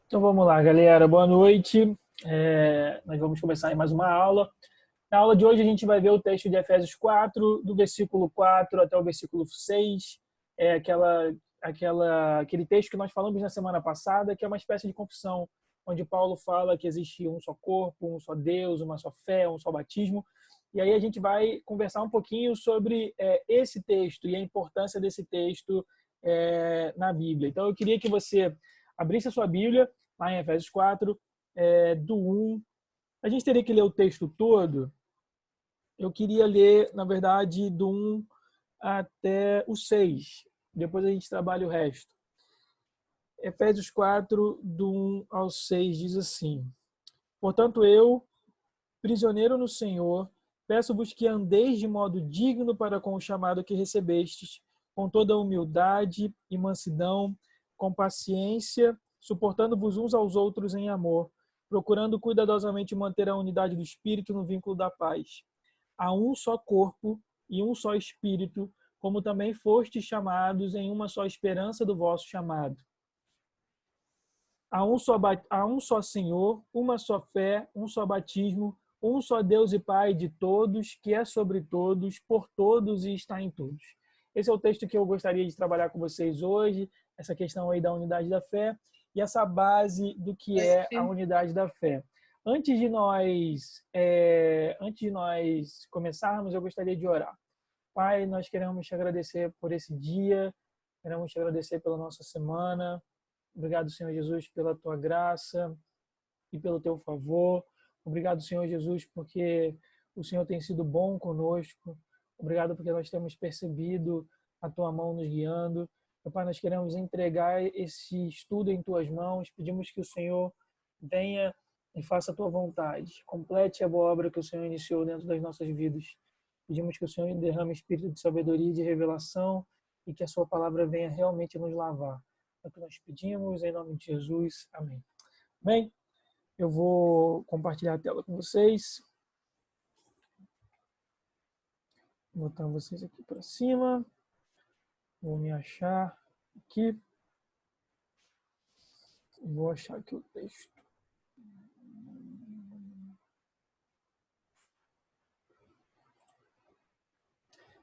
Então vamos lá, galera. Boa noite. Nós vamos começar em mais uma aula. Na aula de hoje a gente vai ver o texto de Efésios 4, do versículo 4 até o versículo 6. É aquele texto que nós falamos na semana passada, que é uma espécie de confissão, onde Paulo fala que existe um só corpo, um só Deus, uma só fé, um só batismo. E aí a gente vai conversar um pouquinho sobre esse texto e a importância desse texto na Bíblia. Então eu queria que você abrisse a sua Bíblia lá em Efésios 4, do 1. A gente teria que ler o texto todo. Eu queria ler, na verdade, do 1 até o 6. Depois a gente trabalha o resto. Efésios 4, do 1 ao 6, diz assim: Portanto, eu, prisioneiro no Senhor, peço-vos que andeis de modo digno para com o chamado que recebestes, com toda humildade e mansidão, com paciência, suportando-vos uns aos outros em amor, procurando cuidadosamente manter a unidade do Espírito no vínculo da paz. Há um só corpo e um só Espírito, como também fostes chamados em uma só esperança do vosso chamado. Há um só Senhor, uma só fé, um só batismo, um só Deus e Pai de todos, que é sobre todos, por todos e está em todos. Esse é o texto que eu gostaria de trabalhar com vocês hoje, essa questão aí da unidade da fé e essa base do que é a unidade da fé. Antes de nós começarmos, eu gostaria de orar. Pai, nós queremos te agradecer por esse dia, queremos te agradecer pela nossa semana. Obrigado, Senhor Jesus, pela tua graça e pelo teu favor. Obrigado, Senhor Jesus, porque o Senhor tem sido bom conosco. Obrigado porque nós temos percebido a tua mão nos guiando. Meu Pai, nós queremos entregar esse estudo em tuas mãos. Pedimos que o Senhor venha e faça a tua vontade. Complete a boa obra que o Senhor iniciou dentro das nossas vidas. Pedimos que o Senhor derrame espírito de sabedoria e de revelação e que a sua palavra venha realmente nos lavar. É o que nós pedimos, em nome de Jesus. Amém. Bem, eu vou compartilhar a tela com vocês. Vou botar vocês aqui para cima. Vou me achar aqui. Vou achar aqui o texto.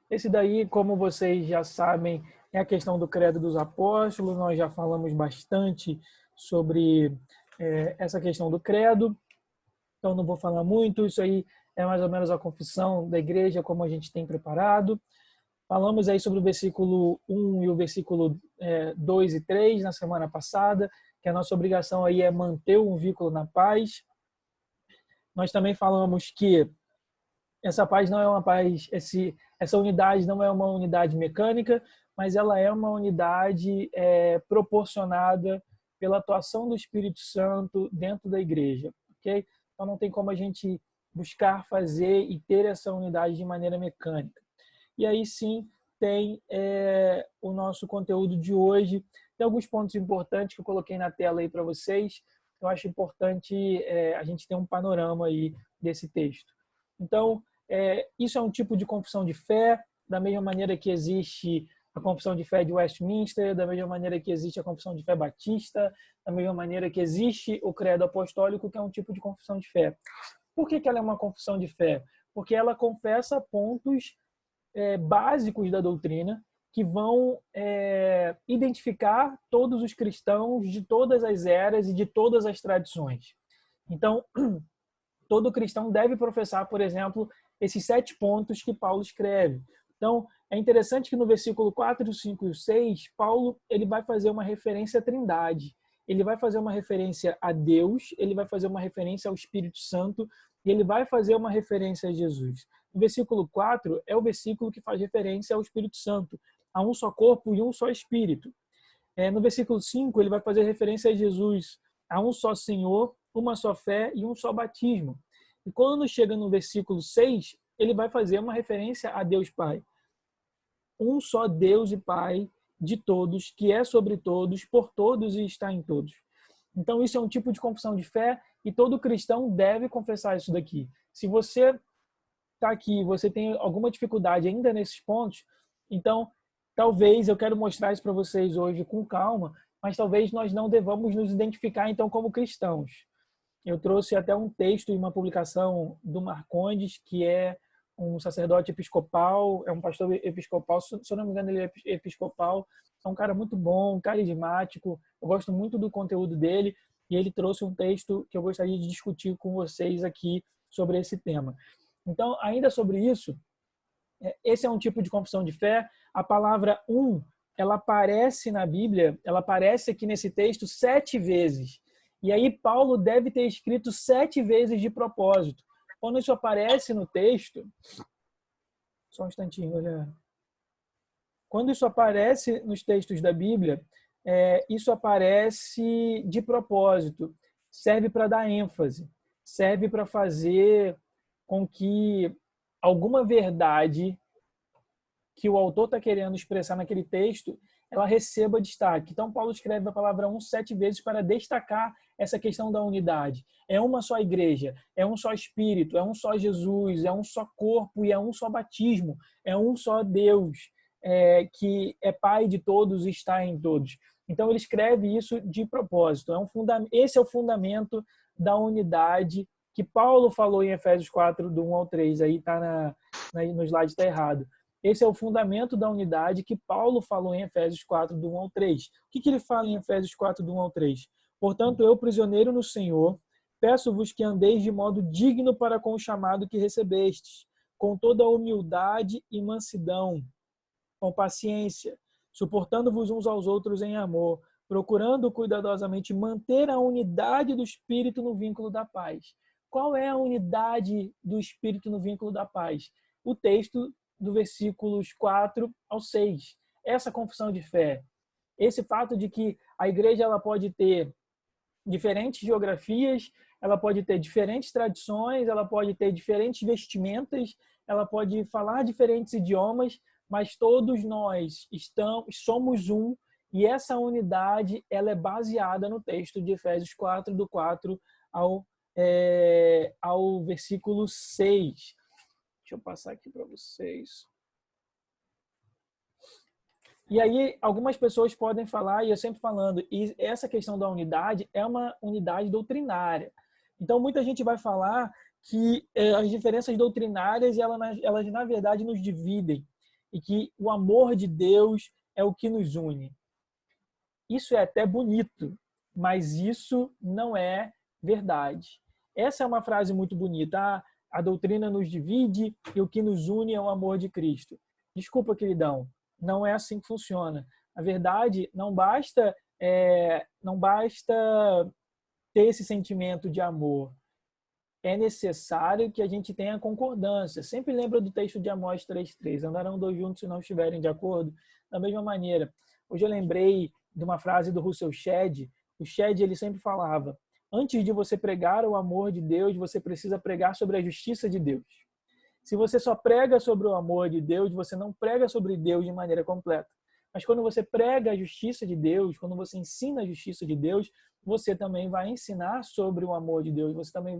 Esse daí, como vocês já sabem, é a questão do credo dos apóstolos. Nós já falamos bastante sobre essa questão do credo. Então não vou falar muito. Isso aí é mais ou menos a confissão da igreja, como a gente tem preparado. Falamos aí sobre o versículo 1 e o versículo 2 e 3 na semana passada, que a nossa obrigação aí é manter um vínculo na paz. Nós também falamos que essa paz não é uma paz, essa unidade não é uma unidade mecânica, mas ela é uma unidade proporcionada pela atuação do Espírito Santo dentro da igreja, ok? Então não tem como a gente buscar fazer e ter essa unidade de maneira mecânica. E aí sim tem o nosso conteúdo de hoje. Tem alguns pontos importantes que eu coloquei na tela aí para vocês. Eu acho importante a gente ter um panorama aí desse texto. Então, isso é um tipo de confissão de fé, da mesma maneira que existe a confissão de fé de Westminster, da mesma maneira que existe a confissão de fé batista, da mesma maneira que existe o credo apostólico, que é um tipo de confissão de fé. Por que ela é uma confissão de fé? Porque ela confessa pontos básicos da doutrina que vão identificar todos os cristãos de todas as eras e de todas as tradições. Então, todo cristão deve professar, por exemplo, esses 7 pontos que Paulo escreve. Então, é interessante que no versículo 4, 5 e 6, Paulo ele vai fazer uma referência à Trindade. Ele vai fazer uma referência a Deus, ele vai fazer uma referência ao Espírito Santo e ele vai fazer uma referência a Jesus. O versículo 4 é o versículo que faz referência ao Espírito Santo, a um só corpo e um só Espírito. No versículo 5, ele vai fazer referência a Jesus, a um só Senhor, uma só fé e um só batismo. E quando chega no versículo 6, ele vai fazer uma referência a Deus Pai. Um só Deus e Pai de todos, que é sobre todos, por todos e está em todos. Então, isso é um tipo de confissão de fé e todo cristão deve confessar isso daqui. Se você está aqui, você tem alguma dificuldade ainda nesses pontos, então talvez eu quero mostrar isso para vocês hoje com calma, mas talvez nós não devamos nos identificar então como cristãos. Eu trouxe até um texto e uma publicação do Marcondes, que é um sacerdote episcopal, é um pastor episcopal, se eu não me engano ele é episcopal, é um cara muito bom, carismático, eu gosto muito do conteúdo dele, e ele trouxe um texto que eu gostaria de discutir com vocês aqui sobre esse tema. Então, ainda sobre isso, esse é um tipo de confissão de fé. A palavra ela aparece na Bíblia, ela aparece aqui nesse texto 7 vezes. E aí Paulo deve ter escrito 7 vezes de propósito. Quando isso aparece no texto... Só um instantinho, olha. Quando isso aparece nos textos da Bíblia, isso aparece de propósito. Serve para dar ênfase. Serve para fazer com que alguma verdade que o autor está querendo expressar naquele texto, ela receba destaque. Então, Paulo escreve a palavra 7 vezes para destacar essa questão da unidade. É uma só igreja, é um só Espírito, é um só Jesus, é um só corpo e é um só batismo, é um só Deus, que é Pai de todos e está em todos. Então, ele escreve isso de propósito. Esse é o fundamento da unidade que Paulo falou em Efésios 4, do 1 ao 3. Aí está no slide, está errado. Esse é o fundamento da unidade que Paulo falou em Efésios 4, do 1 ao 3. O que ele fala em Efésios 4, do 1 ao 3? Portanto, eu, prisioneiro no Senhor, peço-vos que andeis de modo digno para com o chamado que recebestes, com toda a humildade e mansidão, com paciência, suportando-vos uns aos outros em amor, procurando cuidadosamente manter a unidade do Espírito no vínculo da paz. Qual é a unidade do Espírito no vínculo da paz? O texto do versículos 4 ao 6. Essa confissão de fé, esse fato de que a igreja ela pode ter diferentes geografias, ela pode ter diferentes tradições, ela pode ter diferentes vestimentas, ela pode falar diferentes idiomas, mas todos nós somos um, e essa unidade ela é baseada no texto de Efésios 4, do 4 ao versículo 6. Deixa eu passar aqui para vocês. E aí, algumas pessoas podem falar, e eu sempre falando, e essa questão da unidade é uma unidade doutrinária. Então, muita gente vai falar que as diferenças doutrinárias, elas, na verdade, nos dividem. E que o amor de Deus é o que nos une. Isso é até bonito, mas isso não é verdade. Essa é uma frase muito bonita. A doutrina nos divide e o que nos une é o amor de Cristo. Desculpa, queridão, não é assim que funciona. Na verdade, não basta ter esse sentimento de amor. É necessário que a gente tenha concordância. Sempre lembra do texto de Amós 3:3. Andarão 2 juntos se não estiverem de acordo. Da mesma maneira, hoje eu lembrei de uma frase do Russell Shedd. O Shedd, ele sempre falava: antes de você pregar o amor de Deus, você precisa pregar sobre a justiça de Deus. Se você só prega sobre o amor de Deus, você não prega sobre Deus de maneira completa. Mas quando você prega a justiça de Deus, quando você ensina a justiça de Deus, você também vai ensinar sobre o amor de Deus, você também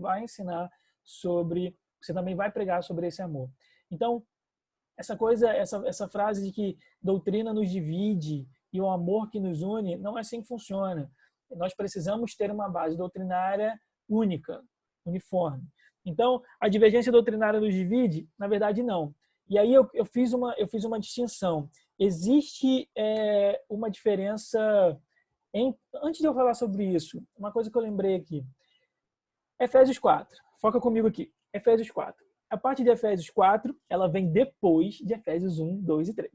vai pregar sobre esse amor. Então, essa frase de que doutrina nos divide e o amor que nos une, não é assim que funciona. Nós precisamos ter uma base doutrinária única, uniforme. Então, a divergência doutrinária nos divide? Na verdade, não. E aí eu fiz uma distinção. Existe uma diferença... Antes de eu falar sobre isso, uma coisa que eu lembrei aqui. Efésios 4. Foca comigo aqui. Efésios 4. A parte de Efésios 4, ela vem depois de Efésios 1, 2 e 3.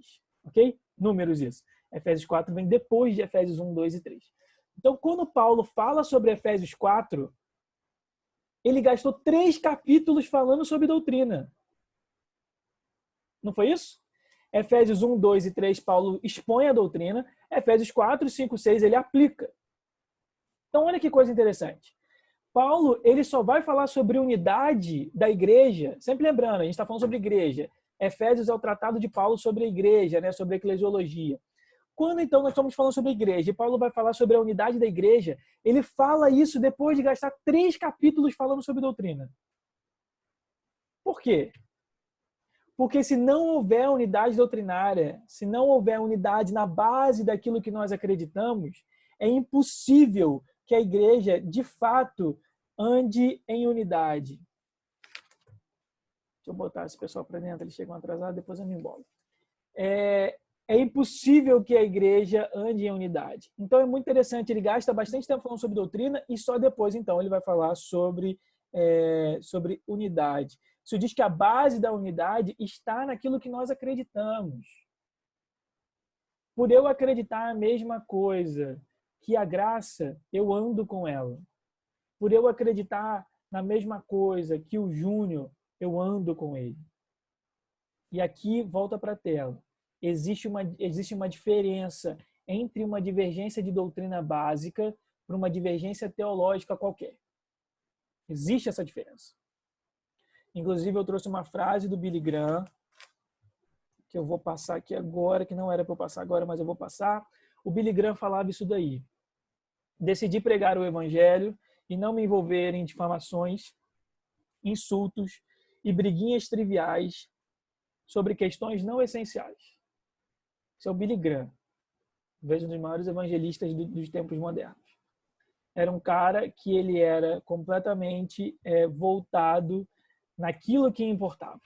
Ok? Números isso. Efésios 4 vem depois de Efésios 1, 2 e 3. Então, quando Paulo fala sobre Efésios 4, ele gastou 3 capítulos falando sobre doutrina. Não foi isso? Efésios 1, 2 e 3, Paulo expõe a doutrina. Efésios 4, 5, 6, ele aplica. Então, olha que coisa interessante. Paulo, ele só vai falar sobre unidade da igreja. Sempre lembrando, a gente está falando sobre igreja. Efésios é o tratado de Paulo sobre a igreja, né? Sobre a eclesiologia. Quando, então, nós estamos falando sobre a igreja e Paulo vai falar sobre a unidade da igreja, ele fala isso depois de gastar 3 capítulos falando sobre doutrina. Por quê? Porque se não houver unidade doutrinária, se não houver unidade na base daquilo que nós acreditamos, é impossível que a igreja, de fato, ande em unidade. Deixa eu botar esse pessoal para dentro, eles chegam atrasados, depois eu me embolo. É impossível que a igreja ande em unidade. Então é muito interessante, ele gasta bastante tempo falando sobre doutrina e só depois, então, ele vai falar sobre unidade. Isso diz que a base da unidade está naquilo que nós acreditamos. Por eu acreditar a mesma coisa que a graça, eu ando com ela. Por eu acreditar na mesma coisa que o Júnior, eu ando com ele. E aqui, volta para a tela. Existe uma diferença entre uma divergência de doutrina básica para uma divergência teológica qualquer. Existe essa diferença. Inclusive, eu trouxe uma frase do Billy Graham, que eu vou passar aqui agora, que não era para eu passar agora, mas eu vou passar. O Billy Graham falava isso daí. Decidi pregar o evangelho e não me envolver em difamações, insultos e briguinhas triviais sobre questões não essenciais. Isso é o Billy Graham, vejo um dos maiores evangelistas dos tempos modernos. Era um cara que ele era completamente voltado naquilo que importava.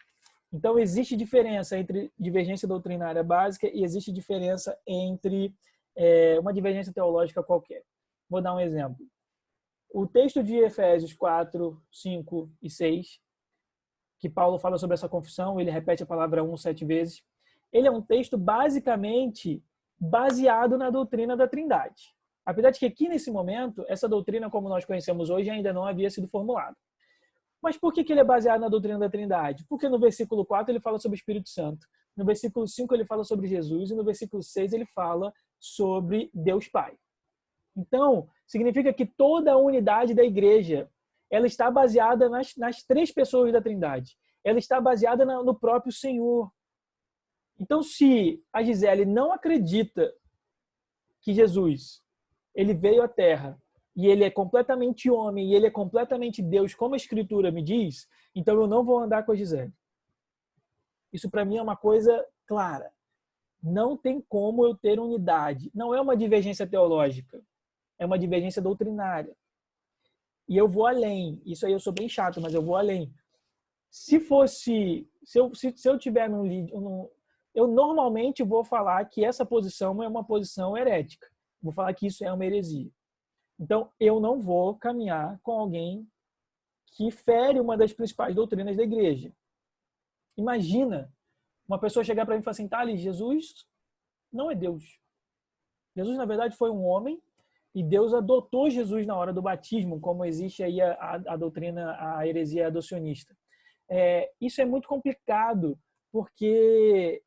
Então, existe diferença entre divergência doutrinária básica e existe diferença entre uma divergência teológica qualquer. Vou dar um exemplo. O texto de Efésios 4, 5 e 6, que Paulo fala sobre essa confissão, ele repete a palavra 7 vezes. Ele é um texto basicamente baseado na doutrina da Trindade. Apesar de que aqui nesse momento, essa doutrina como nós conhecemos hoje ainda não havia sido formulada. Mas por que ele é baseado na doutrina da Trindade? Porque no versículo 4 ele fala sobre o Espírito Santo. No versículo 5 ele fala sobre Jesus. E no versículo 6 ele fala sobre Deus Pai. Então, significa que toda a unidade da igreja, ela está baseada nas três pessoas da Trindade. Ela está baseada no próprio Senhor. Então, se a Gisele não acredita que Jesus ele veio à Terra e ele é completamente homem e ele é completamente Deus, como a Escritura me diz, então eu não vou andar com a Gisele. Isso para mim é uma coisa clara. Não tem como eu ter unidade. Não é uma divergência teológica, é uma divergência doutrinária. E eu vou além. Isso aí eu sou bem chato, mas eu vou além. Se eu tiver num líder, eu normalmente vou falar que essa posição é uma posição herética. Vou falar que isso é uma heresia. Então, eu não vou caminhar com alguém que fere uma das principais doutrinas da igreja. Imagina uma pessoa chegar para mim e falar assim, Thales, Jesus não é Deus. Jesus, na verdade, foi um homem e Deus adotou Jesus na hora do batismo, como existe aí a doutrina, a heresia adocionista. Isso é muito complicado, porque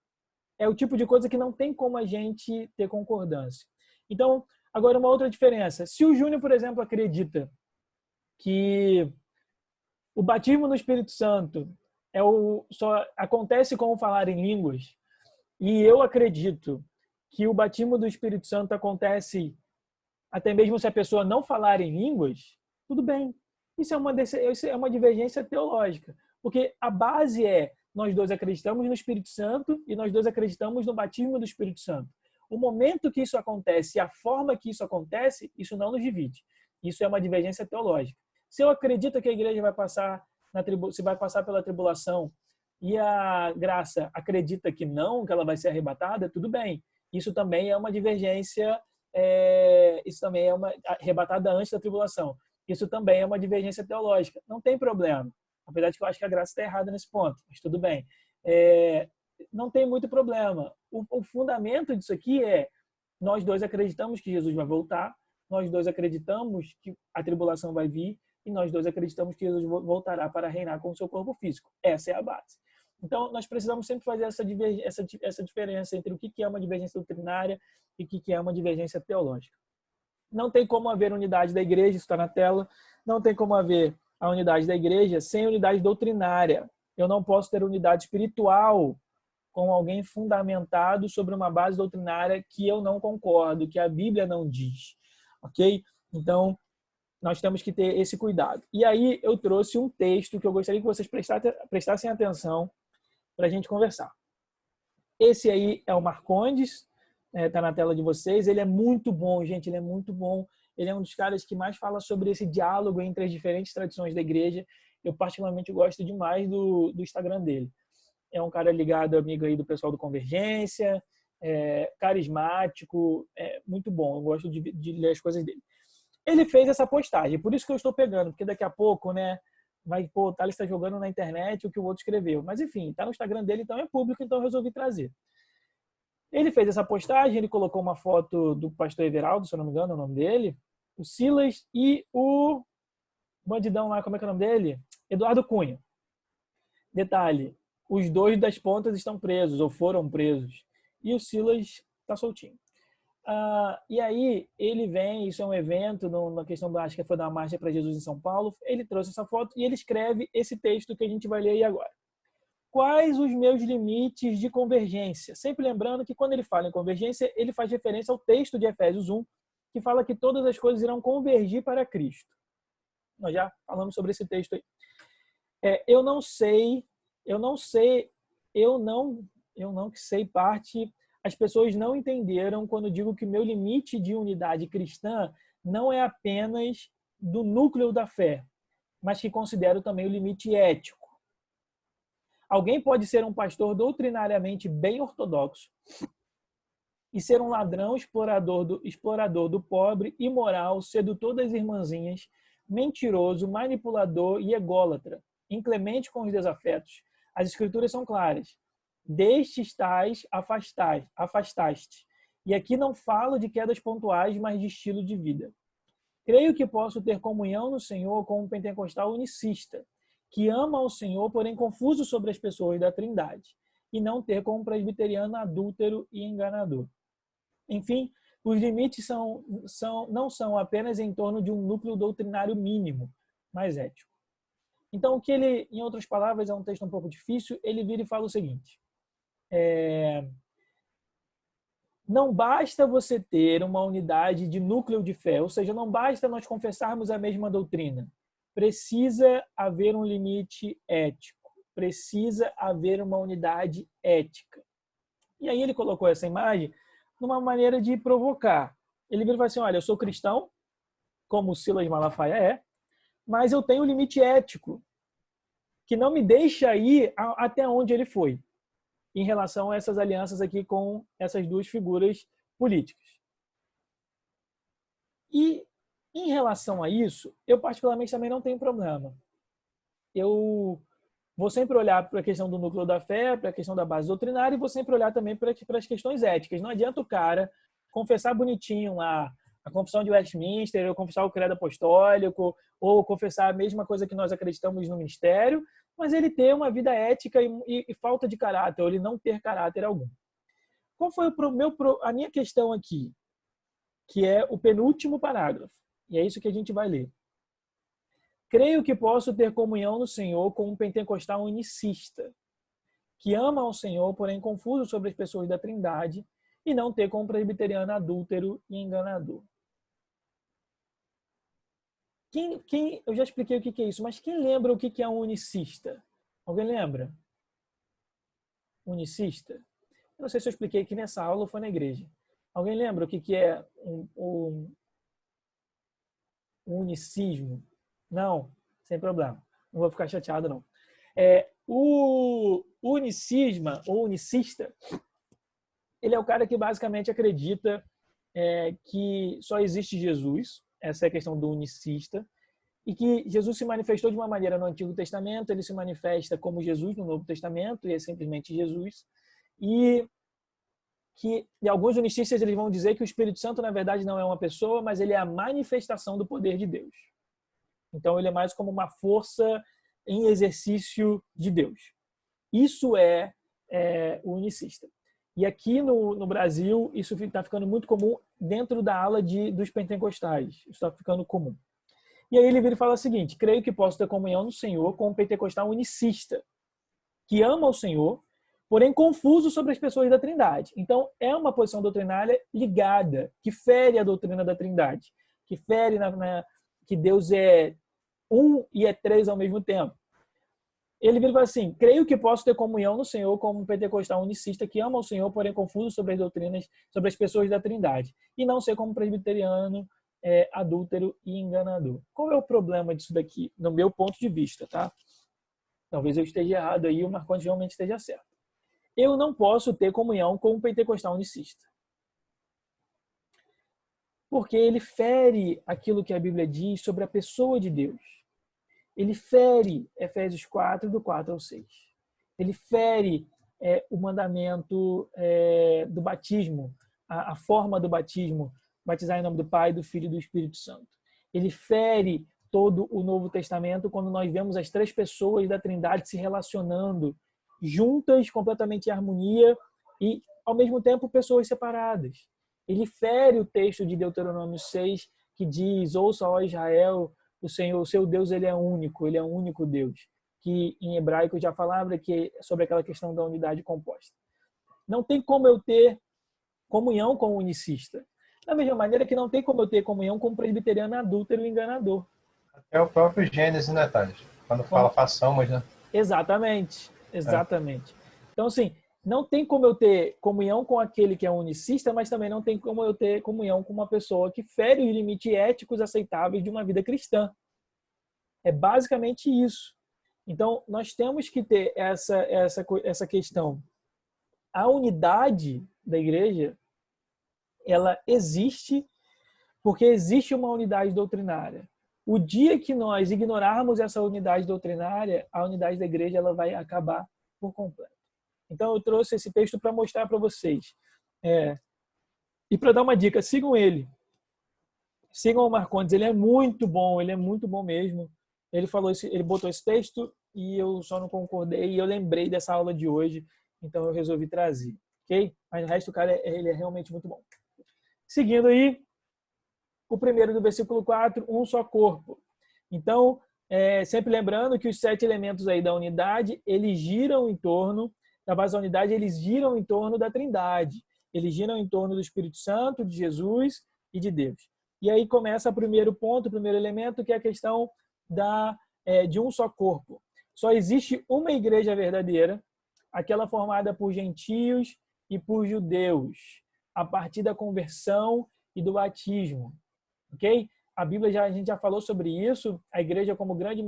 é o tipo de coisa que não tem como a gente ter concordância. Então, agora uma outra diferença. Se o Júnior, por exemplo, acredita que o batismo no Espírito Santo só acontece com o falar em línguas, e eu acredito que o batismo do Espírito Santo acontece até mesmo se a pessoa não falar em línguas, tudo bem. Isso é uma divergência teológica, porque a base nós dois acreditamos no Espírito Santo e nós dois acreditamos no batismo do Espírito Santo. O momento que isso acontece e a forma que isso acontece, isso não nos divide. Isso é uma divergência teológica. Se eu acredito que a igreja vai passar pela tribulação e a graça acredita que não, que ela vai ser arrebatada, tudo bem. Isso também é uma divergência, isso também é uma arrebatada antes da tribulação. Isso também é uma divergência teológica. Não tem problema. Apesar de que eu acho que a graça está errada nesse ponto, mas tudo bem. Não tem muito problema. O fundamento disso aqui nós dois acreditamos que Jesus vai voltar, nós dois acreditamos que a tribulação vai vir e nós dois acreditamos que Jesus voltará para reinar com o seu corpo físico. Essa é a base. Então, nós precisamos sempre fazer essa diferença entre o que é uma divergência doutrinária e o que é uma divergência teológica. Não tem como haver unidade da igreja, isso está na tela, não tem como haver a unidade da igreja sem unidade doutrinária. Eu não posso ter unidade espiritual com alguém fundamentado sobre uma base doutrinária que eu não concordo, que a Bíblia não diz. Ok? Então, nós temos que ter esse cuidado. E aí eu trouxe um texto que eu gostaria que vocês prestassem atenção para a gente conversar. Esse aí é o Marcondes, tá na tela de vocês. Ele é muito bom, gente, ele é muito bom. Ele é um dos caras que mais fala sobre esse diálogo entre as diferentes tradições da igreja. Eu particularmente gosto demais do Instagram dele. É um cara ligado, amigo aí do pessoal do Convergência, carismático, muito bom. Eu gosto de ler as coisas dele. Ele fez essa postagem, por isso que eu estou pegando, porque daqui a pouco, né, o Thales está jogando na internet o que o outro escreveu. Mas enfim, tá no Instagram dele, então é público, então eu resolvi trazer. Ele fez essa postagem, ele colocou uma foto do pastor Everaldo, se eu não me engano, é o nome dele, o Silas e o bandidão lá, como é que é o nome dele? Eduardo Cunha. Detalhe, os dois das pontas estão presos, ou foram presos, e o Silas está soltinho. E aí ele vem, isso é um evento, na questão acho que foi da Marcha para Jesus em São Paulo, ele trouxe essa foto e ele escreve esse texto que a gente vai ler aí agora. Quais os meus limites de convergência? Sempre lembrando que quando ele fala em convergência, ele faz referência ao texto de Efésios 1, que fala que todas as coisas irão convergir para Cristo. Nós já falamos sobre esse texto aí. Eu não que sei parte, as pessoas não entenderam quando digo que meu limite de unidade cristã não é apenas do núcleo da fé, mas que considero também o limite ético. Alguém pode ser um pastor doutrinariamente bem ortodoxo e ser um ladrão explorador do pobre, imoral, sedutor das irmãzinhas, mentiroso, manipulador e ególatra, inclemente com os desafetos. As escrituras são claras. Destes tais afastaste. E aqui não falo de quedas pontuais, mas de estilo de vida. Creio que posso ter comunhão no Senhor com um pentecostal unicista, que ama ao Senhor, porém confuso sobre as pessoas da Trindade, e não ter com um presbiteriano adúltero e enganador. Enfim, os limites não são apenas em torno de um núcleo doutrinário mínimo, mas ético. Então, o que ele, em outras palavras, é um texto um pouco difícil, ele vira e fala o seguinte: não basta você ter uma unidade de núcleo de fé, ou seja, não basta nós confessarmos a mesma doutrina. Precisa haver um limite ético, precisa haver uma unidade ética. E aí ele colocou essa imagem numa maneira de provocar. Ele vira e fala assim: olha, eu sou cristão, como o Silas Malafaia mas eu tenho um limite ético que não me deixa ir até onde ele foi, em relação a essas alianças aqui com essas duas figuras políticas. E, em relação a isso, eu particularmente também não tenho problema. Eu vou sempre olhar para a questão do núcleo da fé, para a questão da base doutrinária, e vou sempre olhar também para as questões éticas. Não adianta o cara confessar bonitinho lá a confissão de Westminster, ou confessar o credo apostólico, ou confessar a mesma coisa que nós acreditamos no ministério, mas ele ter uma vida ética e falta de caráter, ou ele não ter caráter algum. Qual foi a minha questão aqui? Que é o penúltimo parágrafo. E é isso que a gente vai ler. Creio que posso ter comunhão no Senhor com um pentecostal unicista, que ama ao Senhor, porém confuso sobre as pessoas da Trindade, e não ter com um presbiteriano adúltero e enganador. Eu já expliquei o que é isso, mas quem lembra o que é um unicista? Alguém lembra? Unicista? Eu não sei se eu expliquei aqui nessa aula ou foi na igreja. Alguém lembra o que é um unicismo? Não, sem problema. Não vou ficar chateado, não. O unicisma, ou unicista, ele é o cara que basicamente acredita que só existe Jesus. Essa é a questão do unicista. E que Jesus se manifestou de uma maneira no Antigo Testamento, ele se manifesta como Jesus no Novo Testamento, e é simplesmente Jesus. E alguns unicistas eles vão dizer que o Espírito Santo, na verdade, não é uma pessoa, mas ele é a manifestação do poder de Deus. Então, ele é mais como uma força em exercício de Deus. Isso é o unicista. E aqui no Brasil, isso está ficando muito comum dentro da ala dos pentecostais. Isso está ficando comum. E aí ele vira e fala o seguinte: creio que posso ter comunhão no Senhor com um pentecostal unicista, que ama o Senhor, porém confuso sobre as pessoas da Trindade. Então, é uma posição doutrinária ligada, que fere a doutrina da Trindade, que fere que Deus é um e é três ao mesmo tempo. Ele vira e fala assim: creio que posso ter comunhão no Senhor como um pentecostal unicista que ama o Senhor, porém confuso sobre as doutrinas, sobre as pessoas da Trindade, e não ser como presbiteriano, adúltero e enganador. Qual é o problema disso daqui, no meu ponto de vista, tá? Talvez eu esteja errado aí, o Marcondes realmente esteja certo. Eu não posso ter comunhão com um pentecostal unicista, porque ele fere aquilo que a Bíblia diz sobre a pessoa de Deus. Ele fere Efésios 4, do 4 ao 6. Ele fere o mandamento do batismo, a forma do batismo, batizar em nome do Pai, do Filho e do Espírito Santo. Ele fere todo o Novo Testamento quando nós vemos as três pessoas da Trindade se relacionando juntas, completamente em harmonia e, ao mesmo tempo, pessoas separadas. Ele fere o texto de Deuteronômio 6, que diz: ouça, ó Israel, o Senhor, o seu Deus, ele é um único Deus, que em hebraico já falava que sobre aquela questão da unidade composta. Não tem como eu ter comunhão com o unicista. Da mesma maneira que não tem como eu ter comunhão com o presbiteriano adúltero e enganador. É o próprio Gênesis, né, Thales? Quando fala façamos, né? Exatamente, exatamente. Então, assim, não tem como eu ter comunhão com aquele que é unicista, mas também não tem como eu ter comunhão com uma pessoa que fere os limites éticos aceitáveis de uma vida cristã. É basicamente isso. Então, nós temos que ter essa questão. A unidade da igreja, ela existe porque existe uma unidade doutrinária. O dia que nós ignorarmos essa unidade doutrinária, a unidade da igreja ela vai acabar por completo. Então, eu trouxe esse texto para mostrar para vocês. E para dar uma dica, sigam ele. Sigam o Marcondes, ele é muito bom mesmo. Ele botou esse texto e eu só não concordei e eu lembrei dessa aula de hoje, então eu resolvi trazer, ok? Mas o resto, o cara, ele é realmente muito bom. Seguindo aí, o primeiro do versículo 4, um só corpo. Então, sempre lembrando que os 7 elementos aí da unidade, eles giram em torno, da base da unidade, eles giram em torno da Trindade. Eles giram em torno do Espírito Santo, de Jesus e de Deus. E aí começa o primeiro ponto, o primeiro elemento, que é a questão de um só corpo. Só existe uma igreja verdadeira, aquela formada por gentios e por judeus, a partir da conversão e do batismo. Ok? A Bíblia a gente já falou sobre isso, a igreja como o grande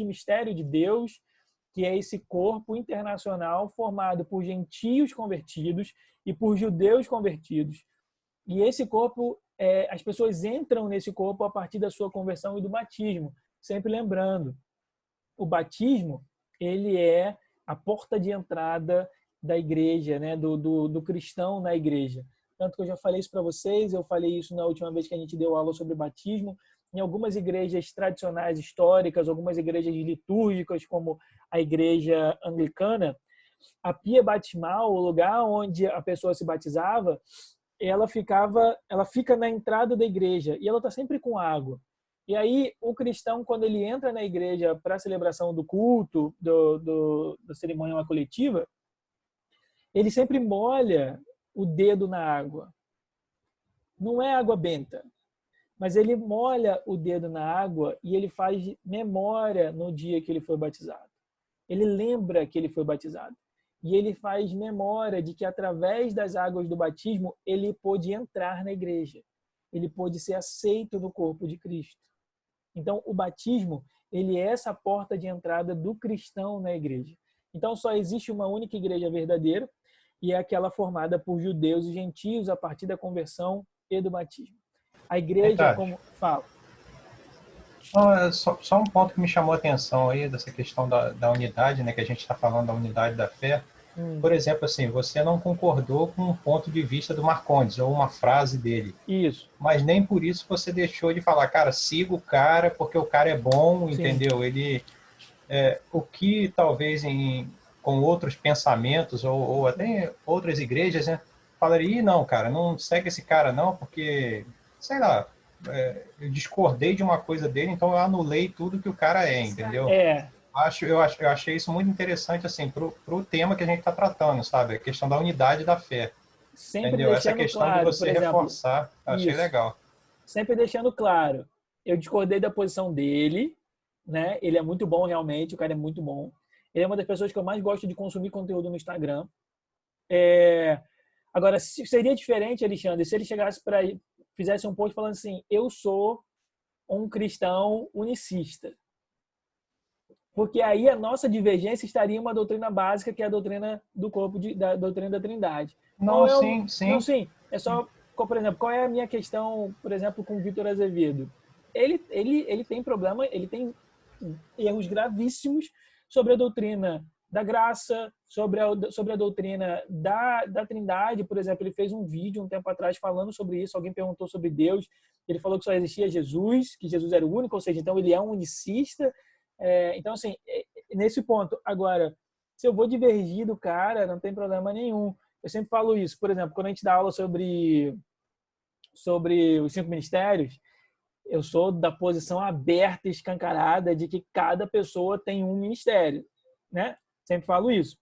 mistério de Deus, que é esse corpo internacional formado por gentios convertidos e por judeus convertidos. E esse corpo, as pessoas entram nesse corpo a partir da sua conversão e do batismo. Sempre lembrando, o batismo, ele é a porta de entrada da igreja, né? do cristão na igreja. Tanto que eu já falei isso para vocês, eu falei isso na última vez que a gente deu aula sobre batismo. Em algumas igrejas tradicionais históricas, algumas igrejas litúrgicas, como a igreja anglicana, a pia batismal, o lugar onde a pessoa se batizava, ela fica na entrada da igreja e ela está sempre com água. E aí o cristão, quando ele entra na igreja para a celebração do culto, da cerimônia coletiva, ele sempre molha o dedo na água. Não é água benta, mas ele molha o dedo na água e ele faz memória no dia que ele foi batizado. Ele lembra que ele foi batizado. E ele faz memória de que através das águas do batismo ele pôde entrar na igreja. Ele pôde ser aceito no corpo de Cristo. Então, o batismo, ele é essa porta de entrada do cristão na igreja. Então, só existe uma única igreja verdadeira, e é aquela formada por judeus e gentios a partir da conversão e do batismo. A igreja, como... Fala. Só um ponto que me chamou a atenção aí, dessa questão da unidade, né, que a gente está falando da unidade da fé. Por exemplo, assim, você não concordou com um ponto de vista do Marcondes, ou uma frase dele. Isso. Mas nem por isso você deixou de falar, cara, siga o cara, porque o cara é bom, sim, entendeu? Ele, o que talvez com outros pensamentos, ou até outras igrejas, né, falaria, não, cara, não segue esse cara não, porque, sei lá, eu discordei de uma coisa dele, então eu anulei tudo que o cara é, entendeu? Eu achei isso muito interessante, assim, pro tema que a gente está tratando, sabe? A questão da unidade da fé. Sempre entendeu? Essa questão claro, de você reforçar, achei legal. Sempre deixando claro, eu discordei da posição dele, né? Ele é muito bom realmente, o cara é muito bom. Ele é uma das pessoas que eu mais gosto de consumir conteúdo no Instagram. Agora, seria diferente, Alexandre, se ele chegasse para fizesse um post falando assim: eu sou um cristão unicista. Porque aí a nossa divergência estaria em uma doutrina básica, que é a doutrina do corpo, da doutrina da Trindade. Não, sim, Não, sim. sim. É só, por exemplo, qual é a minha questão, por exemplo, com o Vitor Azevedo? Ele tem problema, ele tem erros gravíssimos sobre a doutrina da graça, sobre a doutrina da Trindade. Por exemplo, ele fez um vídeo um tempo atrás falando sobre isso. Alguém perguntou sobre Deus. Ele falou que só existia Jesus, que Jesus era o único, ou seja, então ele é um unicista. Então, assim, nesse ponto. Agora, se eu vou divergir do cara, não tem problema nenhum. Eu sempre falo isso. Por exemplo, quando a gente dá aula sobre os 5 ministérios, eu sou da posição aberta e escancarada de que cada pessoa tem um ministério, né? Sempre falo isso.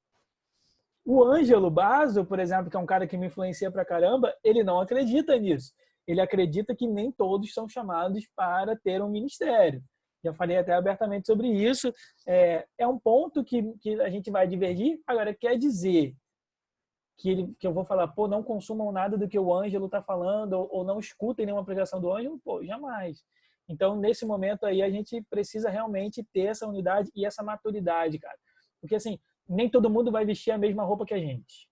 O Ângelo Basso, por exemplo, que é um cara que me influencia pra caramba, ele não acredita nisso. Ele acredita que nem todos são chamados para ter um ministério. Já falei até abertamente sobre isso. É um ponto que a gente vai divergir. Agora, quer dizer que eu vou falar, pô, não consumam nada do que o Ângelo está falando, ou não escutem nenhuma pregação do Ângelo? Pô, jamais. Então, nesse momento aí, a gente precisa realmente ter essa unidade e essa maturidade, cara. Porque, assim, nem todo mundo vai vestir a mesma roupa que a gente.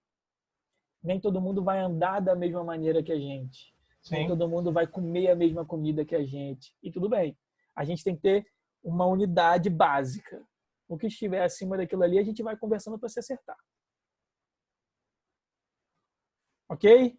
Nem todo mundo vai andar da mesma maneira que a gente. Sim. Nem todo mundo vai comer a mesma comida que a gente. E tudo bem. A gente tem que ter uma unidade básica. O que estiver acima daquilo ali, a gente vai conversando para se acertar. Ok?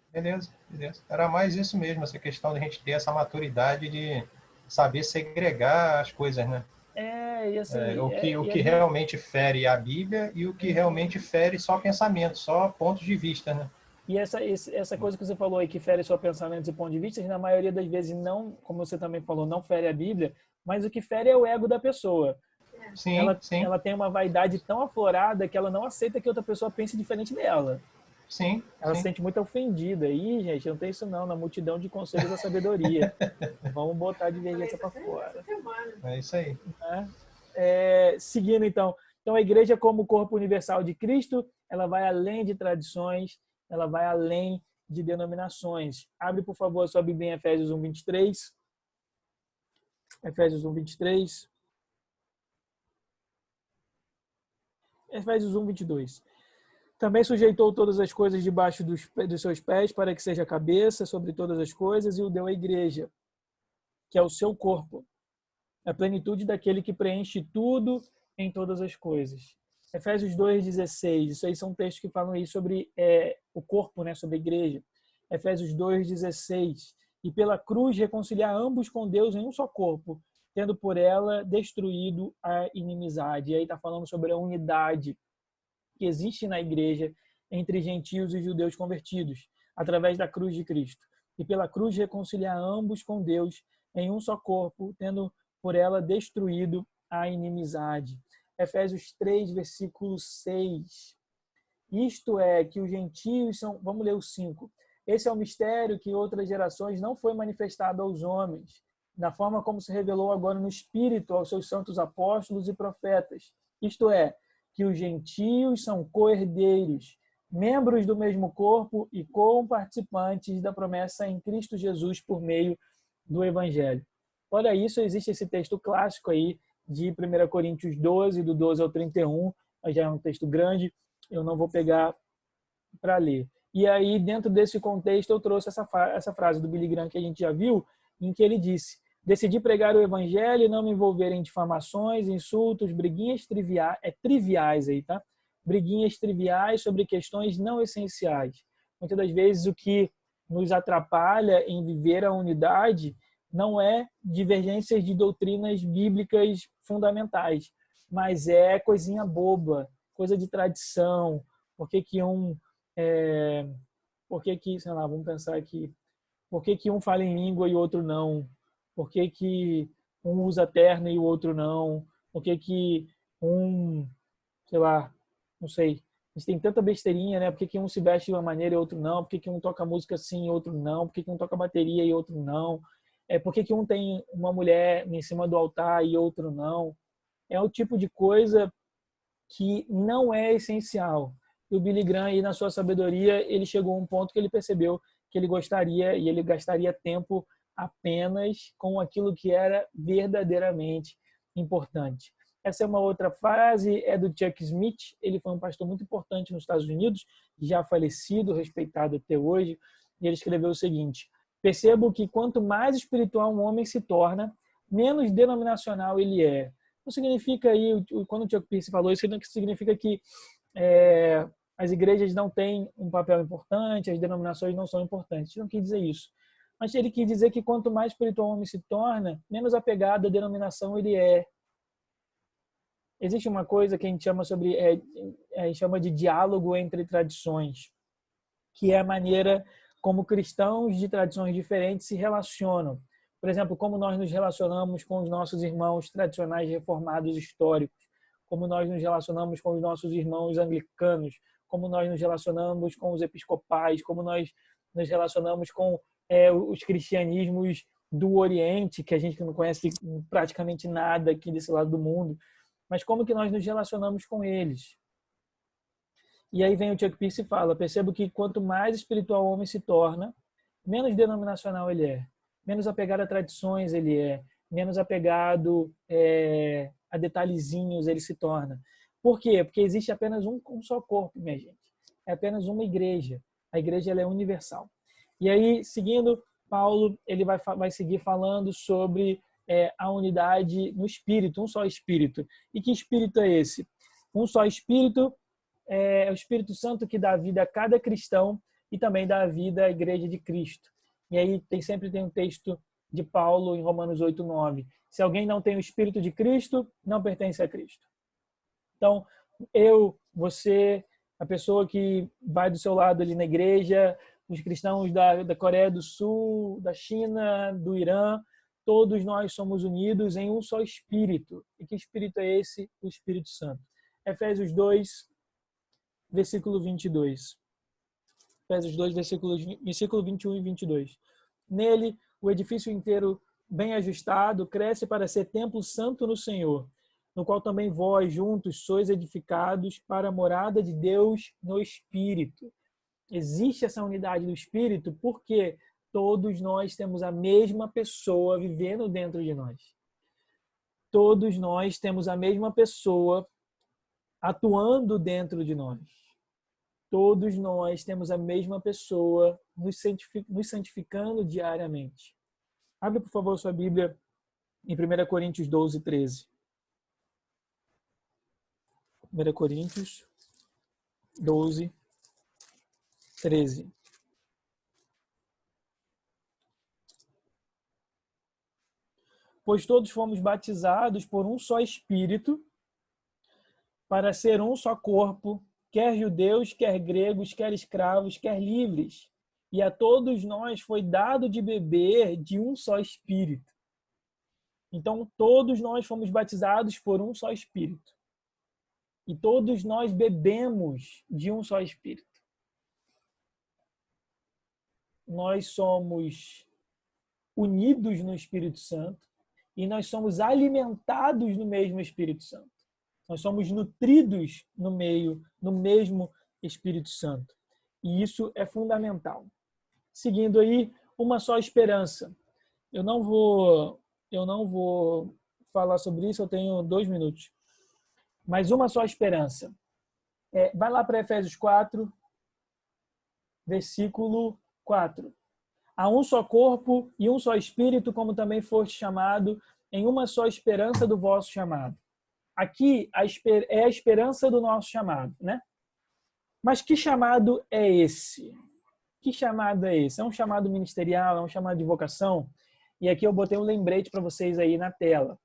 Beleza, beleza. Era mais isso mesmo, essa questão de a gente ter essa maturidade de saber segregar as coisas, né? E assim... O que realmente fere a Bíblia e o que realmente fere só pensamento, só pontos de vista, né? E essa coisa que você falou aí, que fere só pensamentos e pontos de vista, na maioria das vezes não, como você também falou, não fere a Bíblia, mas o que fere é o ego da pessoa. Sim, sim. Ela tem uma vaidade tão aflorada que ela não aceita que outra pessoa pense diferente dela. Sim, Ela sim. se sente muito ofendida. Ih, gente, não tem isso não, na multidão de conselhos da sabedoria. Vamos botar a divergência para fora. É isso aí. Seguindo, então. Então, a igreja como corpo universal de Cristo, ela vai além de tradições, ela vai além de denominações. Abre, por favor, a sua Bíblia em Efésios 1, 23. Efésios 1, 23. Efésios 1, 22. Também sujeitou todas as coisas debaixo dos seus pés, para que seja cabeça sobre todas as coisas, e o deu à igreja, que é o seu corpo, a plenitude daquele que preenche tudo em todas as coisas. Efésios 2,16. Isso aí são textos que falam aí sobre o corpo, né, sobre a igreja. Efésios 2,16. E pela cruz reconciliar ambos com Deus em um só corpo, tendo por ela destruído a inimizade. E aí está falando sobre a unidade que existe na igreja entre gentios e judeus convertidos, através da cruz de Cristo. E pela cruz reconciliar ambos com Deus em um só corpo, tendo por ela destruído a inimizade. Efésios 3, versículo 6. Isto é, que os gentios são... Vamos ler o 5. Esse é o mistério que em outras gerações não foi manifestado aos homens, da forma como se revelou agora no Espírito aos seus santos apóstolos e profetas. Isto é, que os gentios são co-herdeiros, membros do mesmo corpo e co-participantes da promessa em Cristo Jesus por meio do Evangelho. Olha isso, existe esse texto clássico aí de 1 Coríntios 12, do 12 ao 31, já é um texto grande, eu não vou pegar para ler. E aí, dentro desse contexto, eu trouxe essa frase do Billy Graham que a gente já viu, em que ele disse: decidi pregar o evangelho e não me envolver em difamações, insultos, briguinhas triviais aí, tá? Briguinhas triviais sobre questões não essenciais. Muitas das vezes o que nos atrapalha em viver a unidade não é divergências de doutrinas bíblicas fundamentais, mas é coisinha boba, coisa de tradição. Por que sei lá, vamos pensar aqui, por que um fala em língua e o outro não? Por que um usa terno e o outro não? Por que um, sei lá, não sei. A gente tem tanta besteirinha, né? Por que um se veste de uma maneira e outro não? Por que um toca música assim e outro não? Por que um toca bateria e outro não? Por que que um tem uma mulher em cima do altar e outro não? É o tipo de coisa que não é essencial. E o Billy Graham, aí, na sua sabedoria, ele chegou a um ponto que ele percebeu que ele gostaria e ele gastaria tempo apenas com aquilo que era verdadeiramente importante. Essa é uma outra frase, é do Chuck Smith. Ele foi um pastor muito importante nos Estados Unidos, já falecido, respeitado até hoje. E ele escreveu o seguinte: percebo que quanto mais espiritual um homem se torna, menos denominacional ele é. Não significa aí, quando o Chuck Pierce falou isso, não significa que as igrejas não têm um papel importante, as denominações não são importantes. Não quis dizer isso. Mas ele quis dizer que quanto mais espiritual o homem se torna, menos apegado à denominação ele é. Existe uma coisa que a gente chama de diálogo entre tradições, que é a maneira como cristãos de tradições diferentes se relacionam. Por exemplo, como nós nos relacionamos com os nossos irmãos tradicionais reformados históricos, como nós nos relacionamos com os nossos irmãos anglicanos, como nós nos relacionamos com os episcopais, como nós nos relacionamos com os cristianismos do Oriente, que a gente não conhece praticamente nada aqui desse lado do mundo, mas como que nós nos relacionamos com eles. E aí vem o Chuck Pierce e fala: percebo que quanto mais espiritual o homem se torna, menos denominacional ele é, menos apegado a tradições ele é, menos apegado a detalhezinhos ele se torna. Por quê? Porque existe apenas um só corpo, minha gente. É apenas uma igreja. A igreja ela é universal. E aí, seguindo, Paulo ele vai seguir falando sobre a unidade no Espírito, um só Espírito. E que Espírito é esse? Um só Espírito é o Espírito Santo que dá vida a cada cristão e também dá vida à Igreja de Cristo. E aí sempre tem um texto de Paulo em Romanos 8:9. Se alguém não tem o Espírito de Cristo, não pertence a Cristo. Então, você, a pessoa que vai do seu lado ali na igreja, os cristãos da Coreia do Sul, da China, do Irã, todos nós somos unidos em um só Espírito. E que Espírito é esse? O Espírito Santo. Efésios 2, versículo 22. Efésios 2, versículo 21 e 22. Nele, o edifício inteiro, bem ajustado, cresce para ser templo santo no Senhor, no qual também vós, juntos, sois edificados para a morada de Deus no Espírito. Existe essa unidade do Espírito porque todos nós temos a mesma pessoa vivendo dentro de nós. Todos nós temos a mesma pessoa atuando dentro de nós. Todos nós temos a mesma pessoa nos santificando diariamente. Abre, por favor, sua Bíblia em 1 Coríntios 12, 13. 1 Coríntios 12, 13. Pois todos fomos batizados por um só Espírito, para ser um só corpo, quer judeus, quer gregos, quer escravos, quer livres. E a todos nós foi dado de beber de um só Espírito. Então, todos nós fomos batizados por um só Espírito. E todos nós bebemos de um só Espírito. Nós somos unidos no Espírito Santo e nós somos alimentados no mesmo Espírito Santo. Nós somos nutridos no mesmo Espírito Santo. E isso é fundamental. Seguindo aí, uma só esperança. Eu não vou falar sobre isso, eu tenho 2 minutos. Mas uma só esperança. Vai lá para Efésios 4, versículo 4. Há um só corpo e um só Espírito, como também foste chamado, em uma só esperança do vosso chamado. Aqui é a esperança do nosso chamado, né? Mas que chamado é esse? Que chamado é esse? É um chamado ministerial? É um chamado de vocação? E aqui eu botei um lembrete para vocês aí na tela.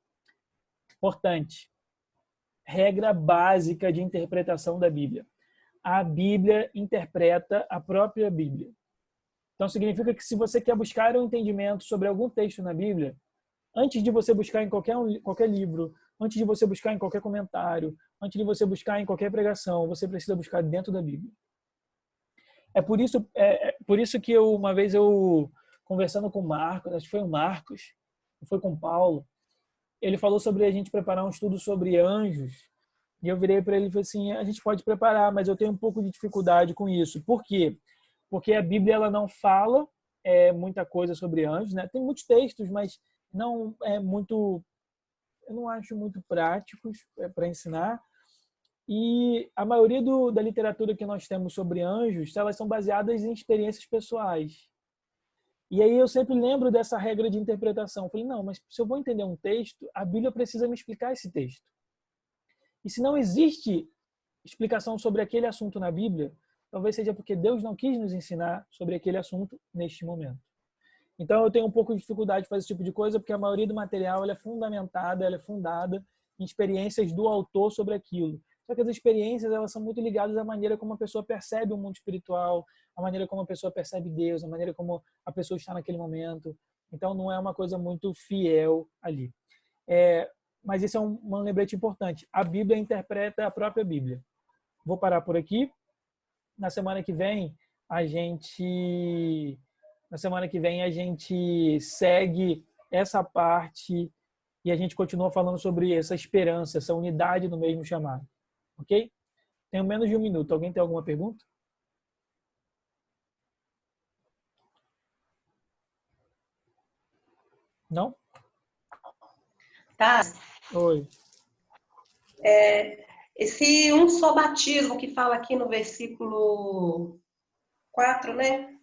Importante. Regra básica de interpretação da Bíblia. A Bíblia interpreta a própria Bíblia. Então significa que se você quer buscar um entendimento sobre algum texto na Bíblia, antes de você buscar em qualquer livro, antes de você buscar em qualquer comentário, antes de você buscar em qualquer pregação, você precisa buscar dentro da Bíblia. É por isso que uma vez eu conversando com o Marcos, acho que foi o Marcos, foi com o Paulo, ele falou sobre a gente preparar um estudo sobre anjos, e eu virei para ele e falei assim, a gente pode preparar, mas eu tenho um pouco de dificuldade com isso. Por quê? Porque a Bíblia ela não fala muita coisa sobre anjos, né? Tem muitos textos, mas não é muito, eu não acho muito práticos para ensinar. E a maioria da literatura que nós temos sobre anjos, elas são baseadas em experiências pessoais. E aí eu sempre lembro dessa regra de interpretação. Eu falei, não, mas se eu vou entender um texto, a Bíblia precisa me explicar esse texto. E se não existe explicação sobre aquele assunto na Bíblia, talvez seja porque Deus não quis nos ensinar sobre aquele assunto neste momento. Então eu tenho um pouco de dificuldade de fazer esse tipo de coisa, porque a maioria do material ela é fundamentada, ela é fundada em experiências do autor sobre aquilo. Só que as experiências elas são muito ligadas à maneira como a pessoa percebe o mundo espiritual, a maneira como a pessoa percebe Deus, a maneira como a pessoa está naquele momento. Então não é uma coisa muito fiel ali. Mas isso é um lembrete importante. A Bíblia interpreta a própria Bíblia. Vou parar por aqui. Na semana que vem a gente segue essa parte e a gente continua falando sobre essa esperança, essa unidade no mesmo chamado. Ok? Tenho menos de um minuto. Alguém tem alguma pergunta? Não? Tá. Oi. Esse um só batismo que fala aqui no versículo 4, né?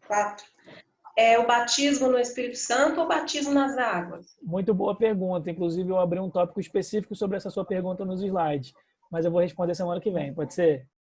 4. É o batismo no Espírito Santo ou batismo nas águas? Muito boa pergunta. Inclusive, eu abri um tópico específico sobre essa sua pergunta nos slides. Mas eu vou responder semana que vem. Pode ser?